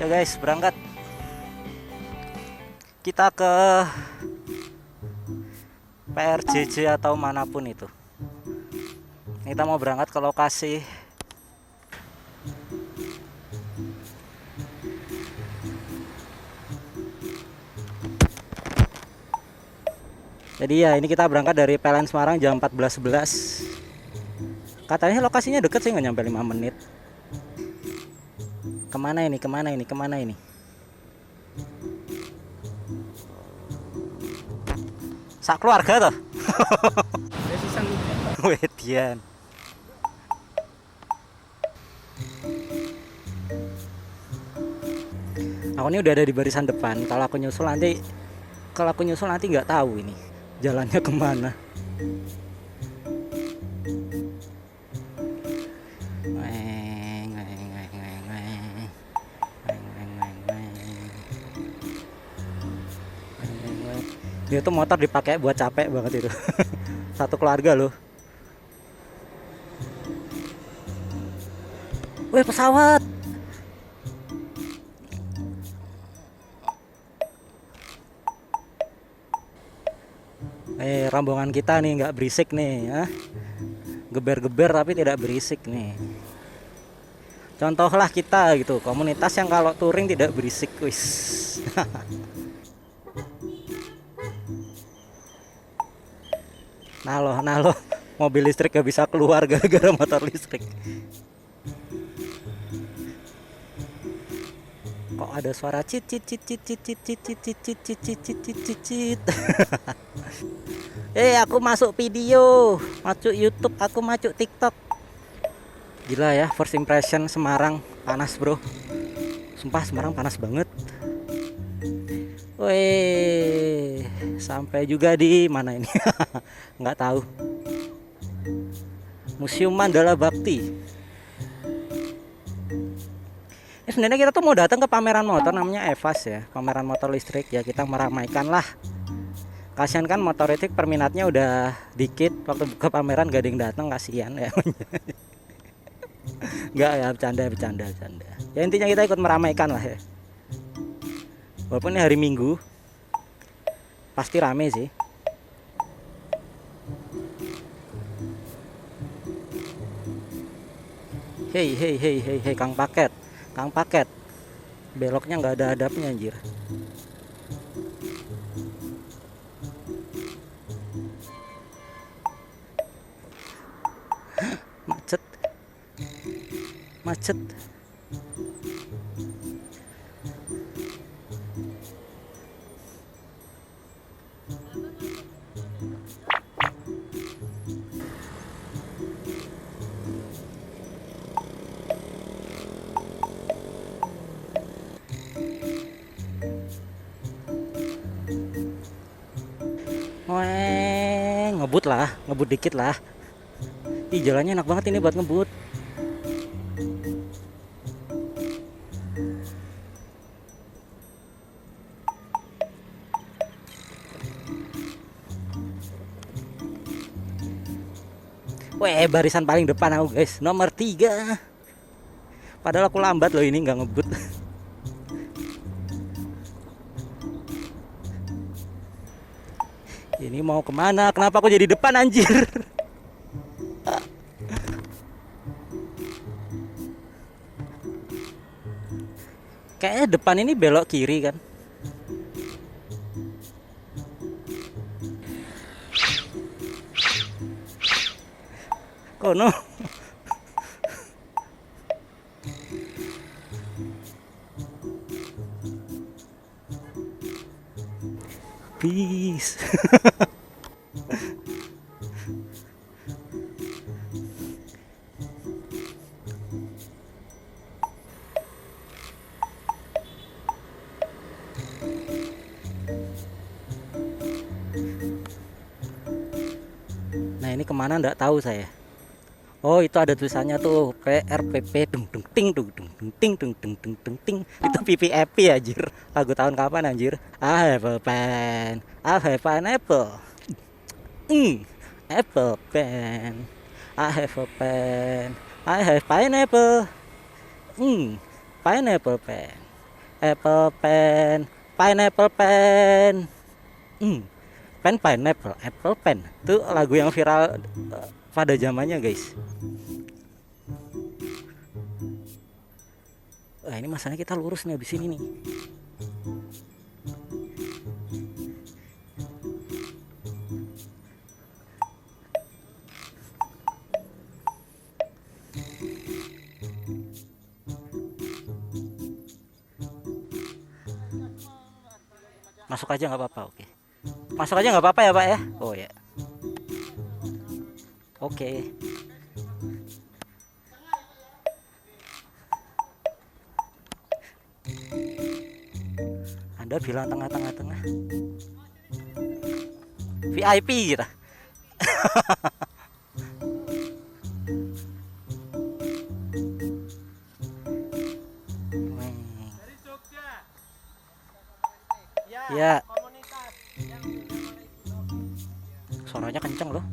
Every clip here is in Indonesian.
Ya guys, berangkat. Kita ke PRJJ atau manapun itu. Kita mau berangkat ke lokasi. Jadi ya, ini kita berangkat dari PLN Semarang jam 14.11. Katanya lokasinya deket sih, nggak nyampe 5 menit. Kemana ini? Kemana ini? Kemana ini? Sak keluarga toh? Wedian. Aku ini udah ada di barisan depan. Kalau aku nyusul nanti nggak tahu ini jalannya kemana. Dia tuh motor dipakai buat capek banget itu. Satu keluarga loh. Wih, pesawat. Rombongan kita nih nggak berisik nih ya. Geber-geber tapi tidak berisik nih. Contohlah kita gitu, komunitas yang kalau touring tidak berisik, wis. Nah loh, mobil listrik gak bisa keluar gara-gara motor listrik. Kok ada suara cit cit cit cit cit cit cit cit cit cit cit cit cit cit cit. Aku masuk video, masuk YouTube, aku masuk TikTok. Gila ya, first impression Semarang panas bro. Sumpah Semarang panas banget. Wih, sampai juga di mana ini? Nggak tahu. Museum Mandala Bakti. Ini sebenarnya kita tuh mau datang ke pameran motor namanya EVAS ya, pameran motor listrik ya, kita meramaikan lah. Kasihan kan motor listrik perminatnya udah dikit, waktu buka pameran gak ada yang datang, kasihan ya. Nggak ya, bercanda. Ya intinya kita ikut meramaikan lah ya. Walaupun ini hari Minggu, pasti rame sih. Hei, Kang Paket, beloknya nggak ada adabnya anjir. Macet. Ngebut dikit lah. Ih, jalannya enak banget ini buat ngebut. Weh, barisan paling depan aku guys, nomor 3. Padahal aku lambat loh ini, nggak ngebut. Ini mau kemana? Kenapa aku jadi depan anjir? Kayaknya depan ini belok kiri kan? Kono. Peace. Nah ini kemana ndak tahu saya. Oh itu ada tulisannya tuh PRPP dung dung ting dung dung dung ting dung dung dung dung ting. Itu PPAP anjir. Lagu tahun kapan anjir? I have a pen, I have pineapple. Apple pen, I have a pen, I have pineapple. Pineapple pen. Apple pen, pineapple pen. Pen pineapple, apple pen. Itu lagu yang viral pada zamannya, guys. Wah, ini masalahnya kita lurus nih abis ini nih. Masuk aja nggak apa-apa, oke. Masuk aja nggak apa-apa ya Pak ya. Oh ya. Oke. Anda bilang tengah-tengah. VIP gitu. Dari Jogja. Ya. Komunitas yang Suaranya kenceng loh.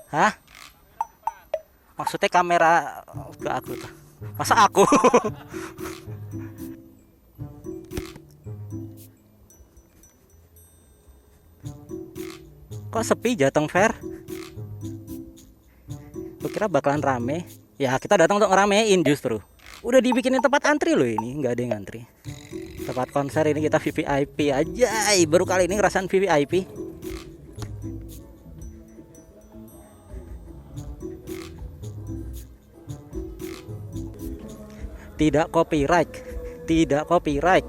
Hah? Maksudnya kamera ke aku tuh. Masa aku? Kok sepi Jateng Fair? Gue kira bakalan rame. Ya kita datang untuk ngeramein justru. Udah dibikinin tempat antri loh ini, nggak ada yang antri. Tempat konser ini kita VVIP aja. Baru kali ini ngerasain VVIP. Tidak copyright, tidak copyright,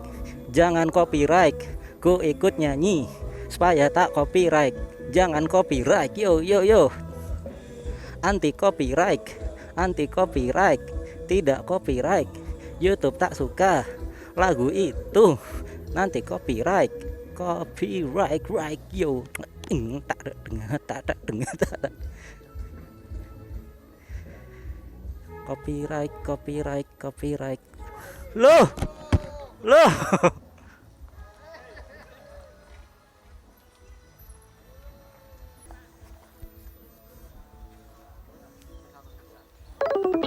jangan copyright. Ku ikut nyanyi supaya tak copyright. Jangan copyright, yo yo yo. Anti copyright, anti copyright, tidak copyright. YouTube tak suka lagu itu, nanti copyright, copyright, right yo. Tak dengar. Copyright. Loh.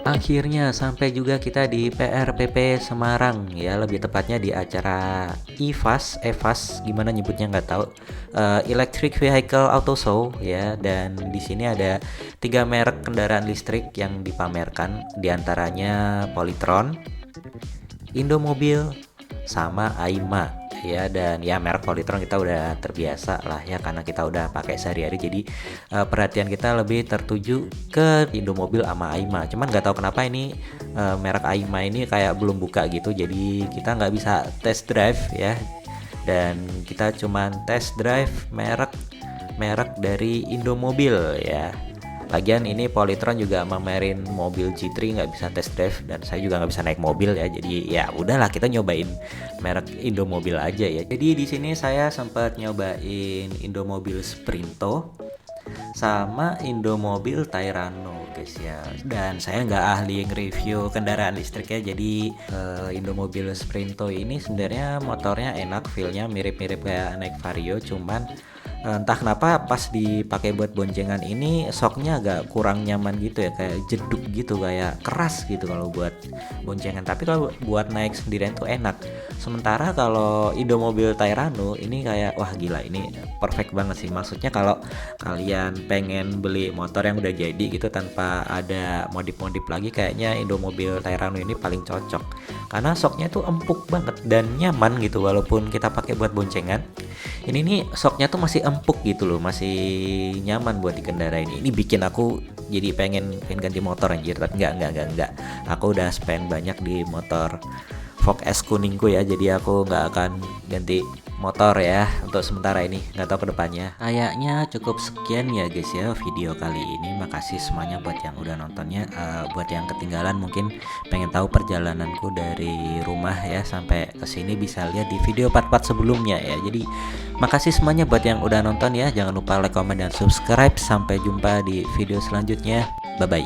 Akhirnya sampai juga kita di PRPP Semarang ya, lebih tepatnya di acara EVAS gimana nyebutnya nggak tahu, Electric Vehicle Auto Show ya. Dan di sini ada 3 merek kendaraan listrik yang dipamerkan, diantaranya Polytron, Indomobil, sama Aima ya. Dan ya merek Polytron kita udah terbiasa lah ya, karena kita udah pakai sehari-hari, jadi perhatian kita lebih tertuju ke Indomobil sama Aima. Cuman nggak tahu kenapa ini merek Aima ini kayak belum buka gitu, jadi kita nggak bisa test drive ya. Dan kita cuman test drive merek dari Indomobil ya. Lagian ini Polytron juga mamerin mobil G3, nggak bisa test drive, dan saya juga nggak bisa naik mobil ya. Jadi ya udahlah, kita nyobain merek Indomobil aja ya. Jadi di sini saya sempat nyobain Indomobil Sprinto sama Indomobil Tairano guys ya. Dan saya nggak ahli nge-review kendaraan listrik ya. Jadi Indomobil Sprinto ini sebenarnya motornya enak, feelnya mirip-mirip kayak naik Vario, cuman entah kenapa pas dipakai buat boncengan ini shocknya agak kurang nyaman gitu ya, kayak jeduk gitu, kayak keras gitu kalau buat boncengan. Tapi kalau buat naik sendirian tuh enak. Sementara kalau Indomobil Tairano ini kayak wah gila, ini perfect banget sih. Maksudnya kalau kalian pengen beli motor yang udah jadi gitu tanpa ada modif-modif lagi, kayaknya Indomobil Tairano ini paling cocok karena shocknya tuh empuk banget dan nyaman gitu. Walaupun kita pakai buat boncengan, ini nih shocknya tuh masih empuk gitu loh, masih nyaman buat dikendarain. Ini bikin aku jadi pengen ganti motor anjir. Tapi enggak, aku udah spend banyak di motor Focus S kuningku ya, jadi aku nggak akan ganti motor ya untuk sementara ini. Nggak tahu kedepannya. Kayaknya cukup sekian ya guys ya video kali ini. Makasih semuanya buat yang udah nontonnya. Buat yang ketinggalan mungkin pengen tahu perjalananku dari rumah ya sampai ke sini, bisa lihat di video part-part sebelumnya ya. Jadi makasih semuanya buat yang udah nonton ya. Jangan lupa like, comment, dan subscribe. Sampai jumpa di video selanjutnya. Bye bye.